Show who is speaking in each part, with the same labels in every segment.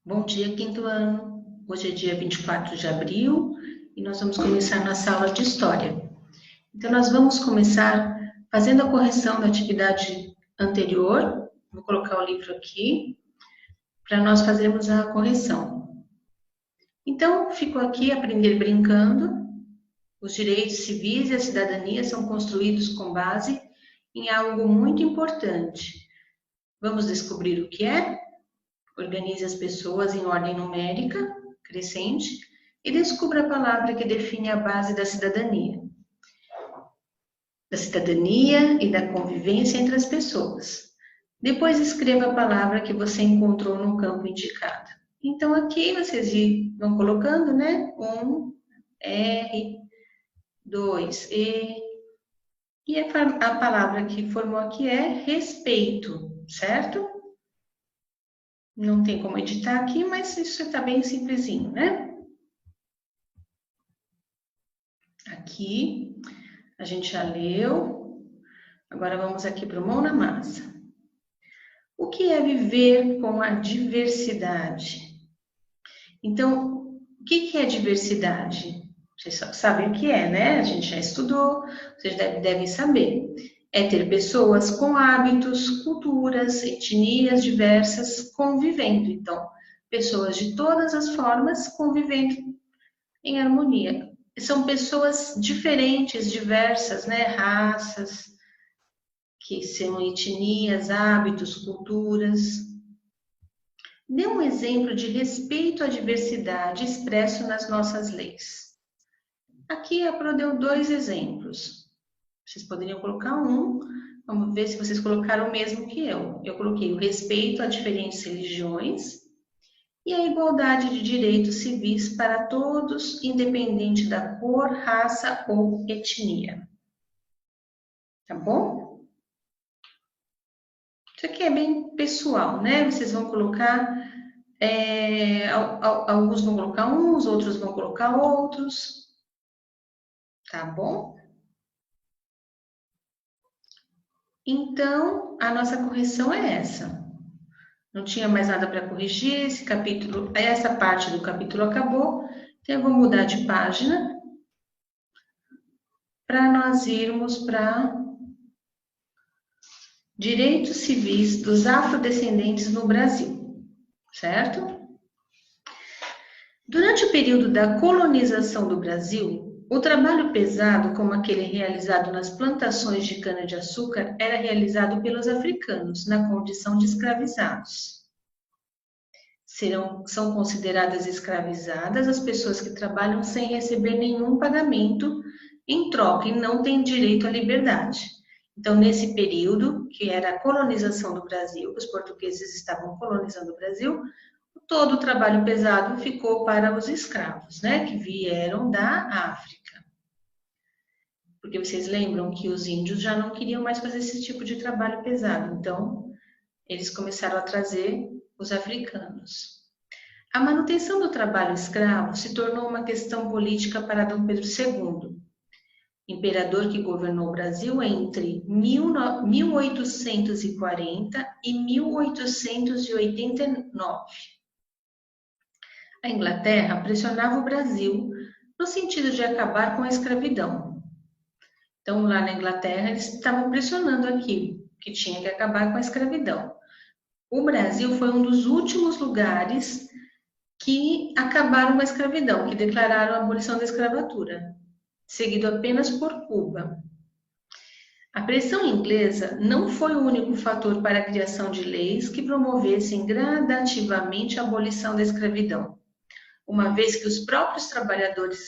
Speaker 1: Bom dia, quinto ano. Hoje é dia 24 de abril e nós vamos começar nossa aula de História. Então, nós vamos começar fazendo a correção da atividade anterior. Vou colocar o livro aqui para nós fazermos a correção. Então, ficou aqui Aprender Brincando. Os direitos civis e a cidadania são construídos com base em algo muito importante. Vamos descobrir o que é? Organize as pessoas em ordem numérica, crescente, e descubra a palavra que define a base da cidadania e da convivência entre as pessoas. Depois escreva a palavra que você encontrou no campo indicado. Então aqui vocês vão colocando, né? 1, R, 2, E. E a palavra que formou aqui é respeito, certo? Não tem como editar aqui, mas isso está bem simplesinho, né? Aqui, a gente já leu. Agora vamos aqui para o mão na massa. O que é viver com a diversidade? Então, o que é diversidade? Vocês sabem o que é, né? A gente já estudou, vocês devem saber. É ter pessoas com hábitos, culturas, etnias diversas convivendo. Então, pessoas de todas as formas convivendo em harmonia. São pessoas diferentes, diversas, né? Raças, que são etnias, hábitos, culturas. Dê um exemplo de respeito à diversidade expresso nas nossas leis. Aqui a Pro deu 2 exemplos. Vocês poderiam colocar um. Vamos ver se vocês colocaram o mesmo que eu. Eu coloquei o respeito a diferentes religiões e a igualdade de direitos civis para todos, independente da cor, raça ou etnia. Tá bom? Isso aqui é bem pessoal, né? Vocês vão colocar, alguns vão colocar uns, outros vão colocar outros. Tá bom? Então, a nossa correção é essa. Não tinha mais nada para corrigir, essa parte do capítulo acabou. Então, eu vou mudar de página para nós irmos para Direitos Civis dos Afrodescendentes no Brasil, certo? Durante o período da colonização do Brasil, o trabalho pesado, como aquele realizado nas plantações de cana-de-açúcar, era realizado pelos africanos, na condição de escravizados. São consideradas escravizadas as pessoas que trabalham sem receber nenhum pagamento em troca e não têm direito à liberdade. Então, nesse período, que era a colonização do Brasil, os portugueses estavam colonizando o Brasil, todo o trabalho pesado ficou para os escravos, né, que vieram da África. Porque vocês lembram que os índios já não queriam mais fazer esse tipo de trabalho pesado, então eles começaram a trazer os africanos. A manutenção do trabalho escravo se tornou uma questão política para Dom Pedro II, imperador que governou o Brasil entre 1840 e 1889. A Inglaterra pressionava o Brasil no sentido de acabar com a escravidão. Então, lá na Inglaterra, eles estavam pressionando aqui, que tinha que acabar com a escravidão. O Brasil foi um dos últimos lugares que acabaram com a escravidão, que declararam a abolição da escravatura, seguido apenas por Cuba. A pressão inglesa não foi o único fator para a criação de leis que promovessem gradativamente a abolição da escravidão, uma vez que os próprios trabalhadores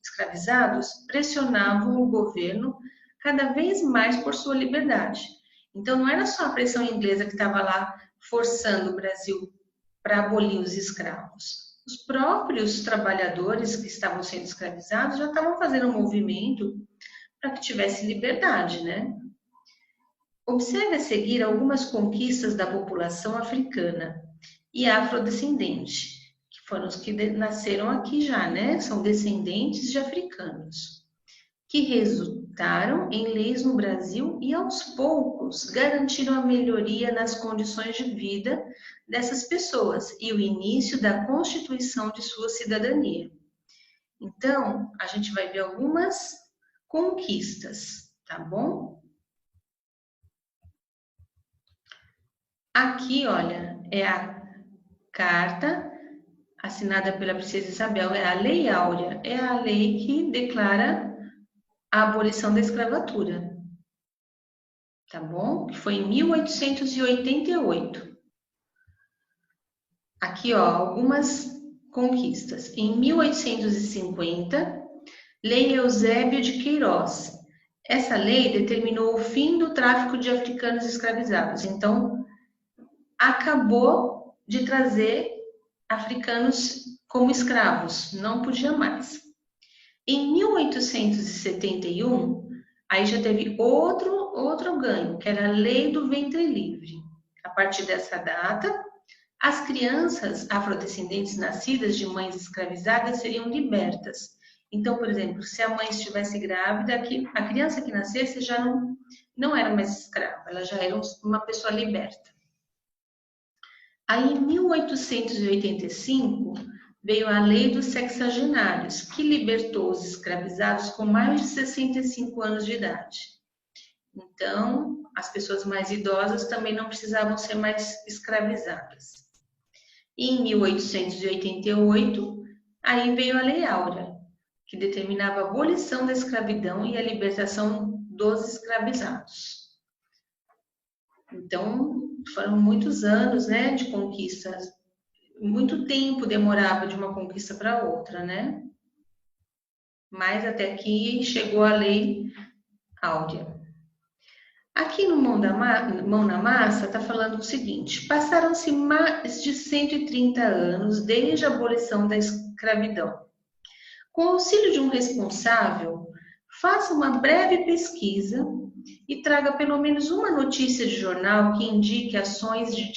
Speaker 1: escravizados pressionavam o governo cada vez mais por sua liberdade. Então, não era só a pressão inglesa que estava lá forçando o Brasil para abolir os escravos. Os próprios trabalhadores que estavam sendo escravizados já estavam fazendo um movimento para que tivesse liberdade, né? Observe a seguir algumas conquistas da população africana e afrodescendente, que foram os que nasceram aqui já, né? São descendentes de africanos, que tramitaram em leis no Brasil e, aos poucos, garantiram a melhoria nas condições de vida dessas pessoas e o início da constituição de sua cidadania. Então, a gente vai ver algumas conquistas, tá bom? Aqui, olha, é a carta assinada pela Princesa Isabel, é a Lei Áurea, é a lei que declara a abolição da escravatura, tá bom? Que foi em 1888. Aqui, ó, algumas conquistas. Em 1850, Lei Eusébio de Queiroz. Essa lei determinou o fim do tráfico de africanos escravizados. Então, acabou de trazer africanos como escravos, não podia mais. Em 1871, aí já teve outro ganho, que era a Lei do Ventre Livre. A partir dessa data, as crianças afrodescendentes nascidas de mães escravizadas seriam libertas. Então, por exemplo, se a mãe estivesse grávida, a criança que nascesse já não era mais escrava, ela já era uma pessoa liberta. Aí, em 1885, veio a Lei dos Sexagenários, que libertou os escravizados com mais de 65 anos de idade. Então, as pessoas mais idosas também não precisavam ser mais escravizadas. E em 1888, aí veio a Lei Áurea, que determinava a abolição da escravidão e a libertação dos escravizados. Então, foram muitos anos, né, de conquistas. Muito tempo demorava de uma conquista para outra, né? Mas até que chegou a Lei Áurea. Aqui no Mão na Massa está falando o seguinte: passaram-se mais de 130 anos desde a abolição da escravidão. Com o auxílio de um responsável, faça uma breve pesquisa e traga pelo menos uma notícia de jornal que indique ações de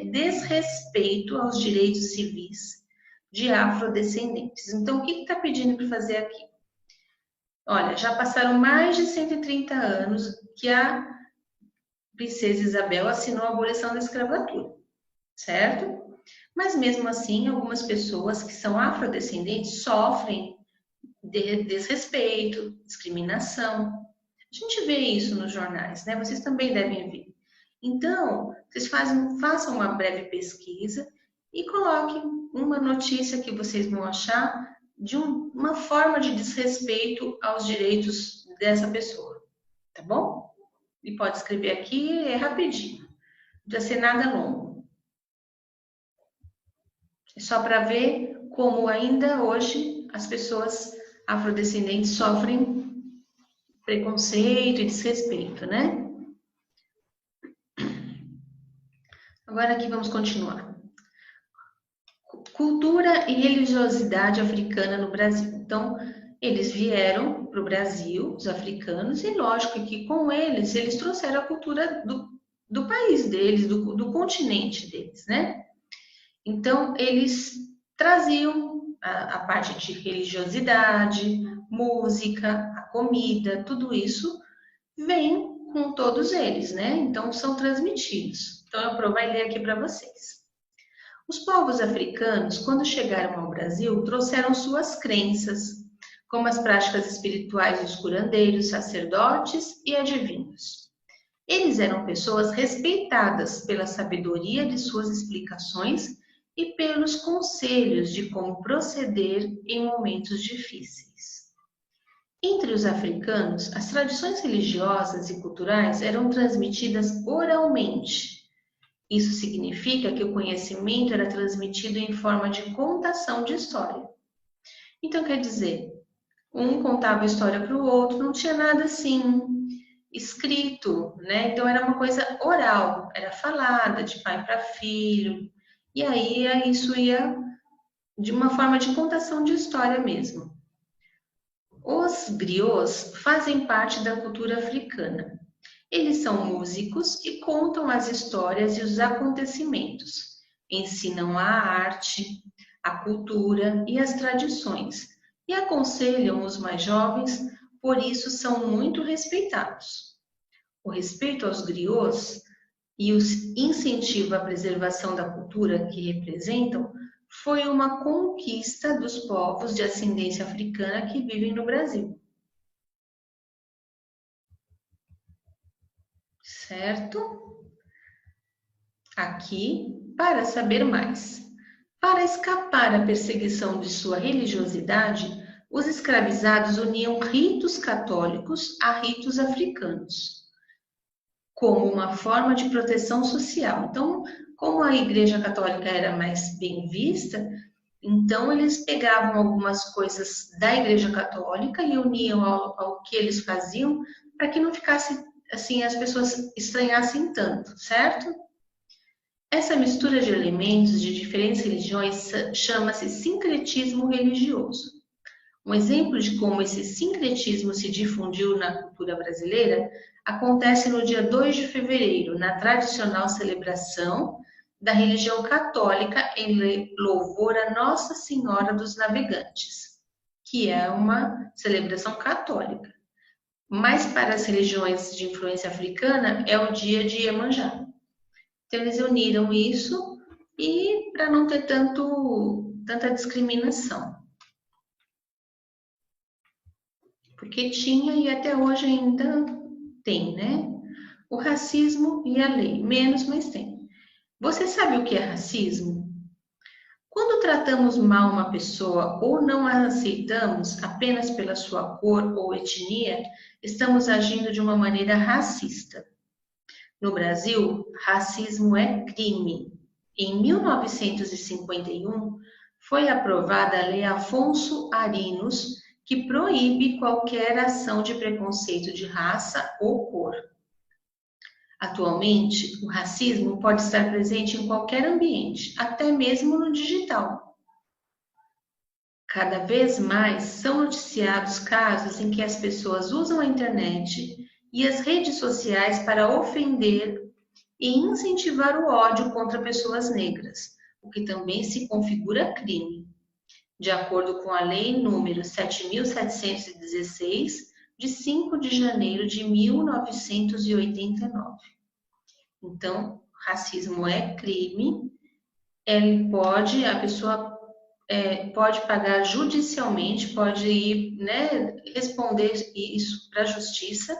Speaker 1: desrespeito aos direitos civis de afrodescendentes. Então, o que está pedindo para fazer aqui? Olha, já passaram mais de 130 anos que a Princesa Isabel assinou a abolição da escravatura, certo? Mas mesmo assim, algumas pessoas que são afrodescendentes sofrem de desrespeito, discriminação. A gente vê isso nos jornais, né? Vocês também devem ver. Então, vocês façam uma breve pesquisa e coloquem uma notícia que vocês vão achar de uma forma de desrespeito aos direitos dessa pessoa, tá bom? E pode escrever aqui, é rapidinho, não precisa ser nada longo. É só para ver como ainda hoje as pessoas afrodescendentes sofrem preconceito e desrespeito, né? Agora aqui vamos continuar. Cultura e religiosidade africana no Brasil. Então, eles vieram para o Brasil, os africanos, e lógico que com eles trouxeram a cultura do país deles, do continente deles, né? Então, eles traziam a parte de religiosidade, música, a comida, tudo isso vem com todos eles, né? Então, são transmitidos. Então, eu vai ler aqui para vocês. Os povos africanos, quando chegaram ao Brasil, trouxeram suas crenças, como as práticas espirituais dos curandeiros, sacerdotes e adivinhos. Eles eram pessoas respeitadas pela sabedoria de suas explicações e pelos conselhos de como proceder em momentos difíceis. Entre os africanos, as tradições religiosas e culturais eram transmitidas oralmente. Isso significa que o conhecimento era transmitido em forma de contação de história. Então, quer dizer, um contava a história para o outro, não tinha nada assim escrito, né? Então, era uma coisa oral, era falada de pai para filho. E aí, isso ia de uma forma de contação de história mesmo. Os griots fazem parte da cultura africana. Eles são músicos e contam as histórias e os acontecimentos. Ensinam a arte, a cultura e as tradições. E aconselham os mais jovens por isso são muito respeitados. O respeito aos griots e o incentivo à preservação da cultura que representam foi uma conquista dos povos de ascendência africana que vivem no Brasil. Certo? Aqui, para saber mais. Para escapar à perseguição de sua religiosidade, os escravizados uniam ritos católicos a ritos africanos, como uma forma de proteção social. Então, como a Igreja Católica era mais bem vista, então eles pegavam algumas coisas da Igreja Católica e uniam ao que eles faziam, para que não ficasse assim, as pessoas estranhassem tanto, certo? Essa mistura de elementos de diferentes religiões chama-se sincretismo religioso. Um exemplo de como esse sincretismo se difundiu na cultura brasileira acontece no dia 2 de fevereiro, na tradicional celebração da religião católica em louvor a Nossa Senhora dos Navegantes, que é uma celebração católica. Mas para as religiões de influência africana é o dia de Iemanjá. Então eles uniram isso e para não ter tanta discriminação. Porque tinha e até hoje ainda tem, né? O racismo e a lei. Menos, mas tem. Você sabe o que é racismo? Quando tratamos mal uma pessoa ou não a aceitamos apenas pela sua cor ou etnia, estamos agindo de uma maneira racista. No Brasil, racismo é crime. Em 1951, foi aprovada a Lei Afonso Arinos, que proíbe qualquer ação de preconceito de raça ou cor. Atualmente, o racismo pode estar presente em qualquer ambiente, até mesmo no digital. Cada vez mais são noticiados casos em que as pessoas usam a internet e as redes sociais para ofender e incentivar o ódio contra pessoas negras, o que também se configura crime, de acordo com a Lei número 7.716, de 5 de janeiro de 1989. Então, racismo é crime, a pessoa pode pagar judicialmente, pode ir, né, responder isso para a justiça,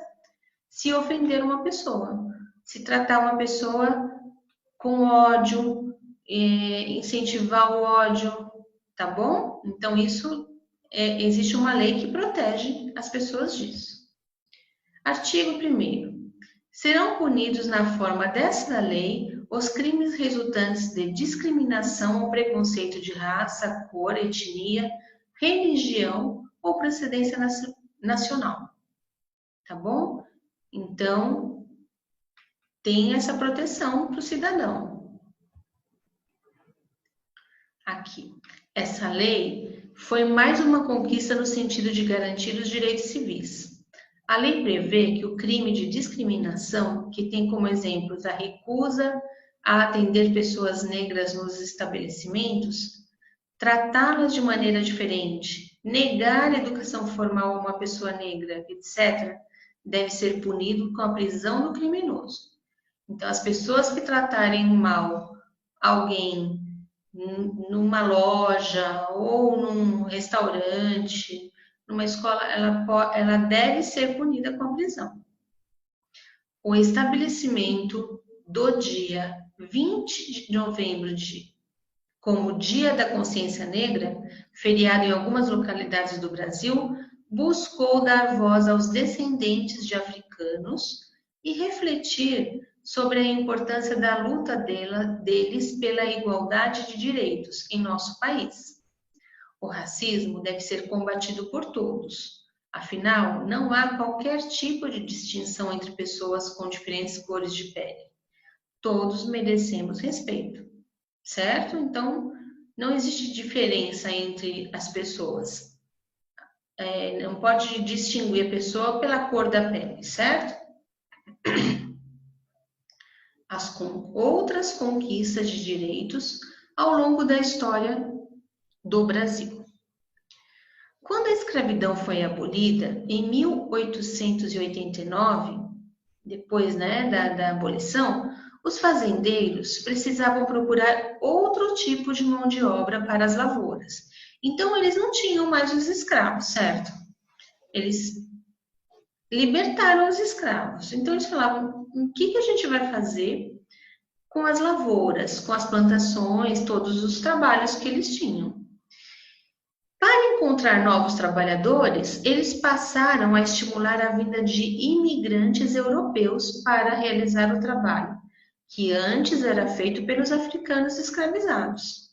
Speaker 1: se ofender uma pessoa, se tratar uma pessoa com ódio, incentivar o ódio, tá bom? Então, existe uma lei que protege as pessoas disso. Artigo 1º. Serão punidos na forma desta lei os crimes resultantes de discriminação ou preconceito de raça, cor, etnia, religião ou procedência nacional. Tá bom? Então, tem essa proteção para o cidadão. Aqui. Essa lei foi mais uma conquista no sentido de garantir os direitos civis. A lei prevê que o crime de discriminação, que tem como exemplos a recusa a atender pessoas negras nos estabelecimentos, tratá-las de maneira diferente, negar a educação formal a uma pessoa negra, etc., deve ser punido com a prisão do criminoso. Então, as pessoas que tratarem mal alguém numa loja ou num restaurante, numa escola, ela deve ser punida com a prisão. O estabelecimento do dia 20 de novembro como Dia da Consciência Negra, feriado em algumas localidades do Brasil, buscou dar voz aos descendentes de africanos e refletir sobre a importância da luta deles pela igualdade de direitos em nosso país. O racismo deve ser combatido por todos. Afinal, não há qualquer tipo de distinção entre pessoas com diferentes cores de pele. Todos merecemos respeito, certo? Então, não existe diferença entre as pessoas. Não pode distinguir a pessoa pela cor da pele, certo? Outras conquistas de direitos ao longo da história do Brasil. Quando a escravidão foi abolida, em 1889, depois, né, da abolição, os fazendeiros precisavam procurar outro tipo de mão de obra para as lavouras. Então, eles não tinham mais os escravos, certo? Eles libertaram os escravos. Então, eles falavam: o que a gente vai fazer com as lavouras, com as plantações, todos os trabalhos que eles tinham? Para encontrar novos trabalhadores, eles passaram a estimular a vinda de imigrantes europeus para realizar o trabalho, que antes era feito pelos africanos escravizados.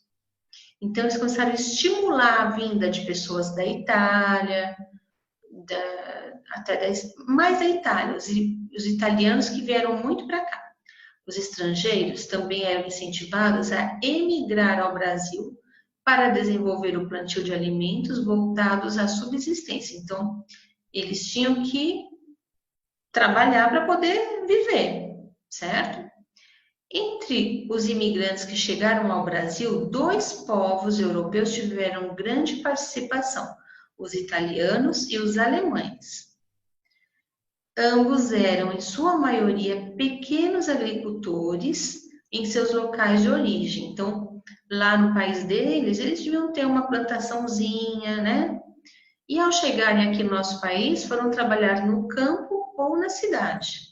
Speaker 1: Então, eles começaram a estimular a vinda de pessoas da Itália, mais da Itália, os italianos que vieram muito para cá. Os estrangeiros também eram incentivados a emigrar ao Brasil para desenvolver o plantio de alimentos voltados à subsistência. Então, eles tinham que trabalhar para poder viver, certo? Entre os imigrantes que chegaram ao Brasil, 2 povos europeus tiveram grande participação: os italianos e os alemães. Ambos eram, em sua maioria, pequenos agricultores em seus locais de origem. Então, lá no país deles, eles deviam ter uma plantaçãozinha, né? E ao chegarem aqui no nosso país, foram trabalhar no campo ou na cidade.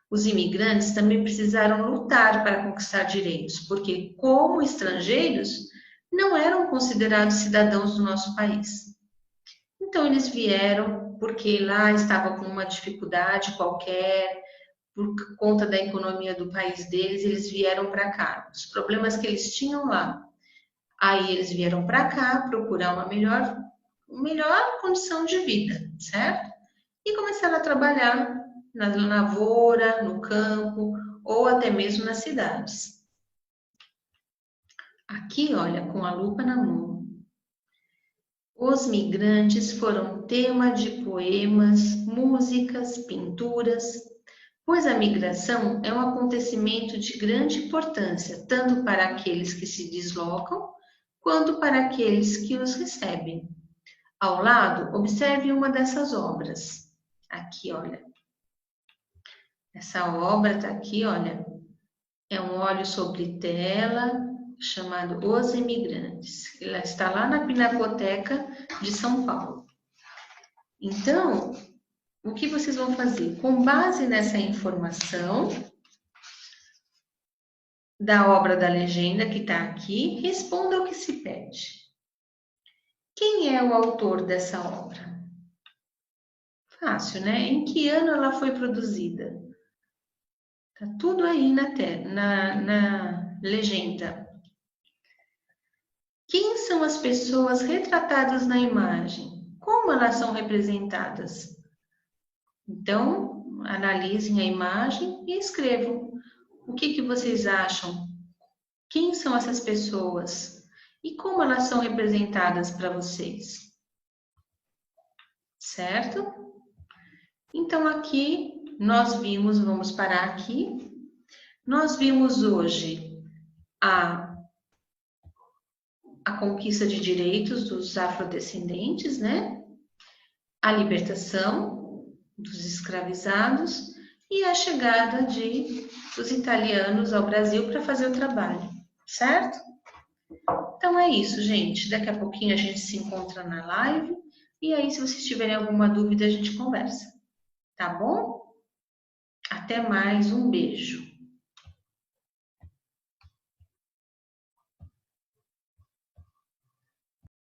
Speaker 1: Os imigrantes também precisaram lutar para conquistar direitos, porque, como estrangeiros, não eram considerados cidadãos do nosso país. Então, eles vieram porque lá estava com uma dificuldade qualquer, por conta da economia do país deles, eles vieram para cá. Os problemas que eles tinham lá. Aí eles vieram para cá procurar uma melhor condição de vida, certo? E começaram a trabalhar na lavoura, no campo ou até mesmo nas cidades. Aqui, olha, com a lupa na mão. Os migrantes foram tema de poemas, músicas, pinturas, pois a migração é um acontecimento de grande importância, tanto para aqueles que se deslocam, quanto para aqueles que os recebem. Ao lado, observe uma dessas obras. Aqui, olha. Essa obra está aqui, olha. É um óleo sobre tela, chamado Os Imigrantes. Ela está lá na Pinacoteca de São Paulo. Então, o que vocês vão fazer? Com base nessa informação da obra da legenda que está aqui, responda o que se pede. Quem é o autor dessa obra? Fácil, né? Em que ano ela foi produzida? Tá tudo aí na legenda. Quem são as pessoas retratadas na imagem? Como elas são representadas? Então, analisem a imagem e escrevam. O que vocês acham? Quem são essas pessoas? E como elas são representadas para vocês? Certo? Então, aqui nós vimos, vamos parar aqui. Nós vimos hoje a conquista de direitos dos afrodescendentes, né? A libertação dos escravizados e a chegada dos italianos ao Brasil para fazer o trabalho, certo? Então é isso, gente. Daqui a pouquinho a gente se encontra na live e aí, se vocês tiverem alguma dúvida, a gente conversa, tá bom? Até mais, um beijo.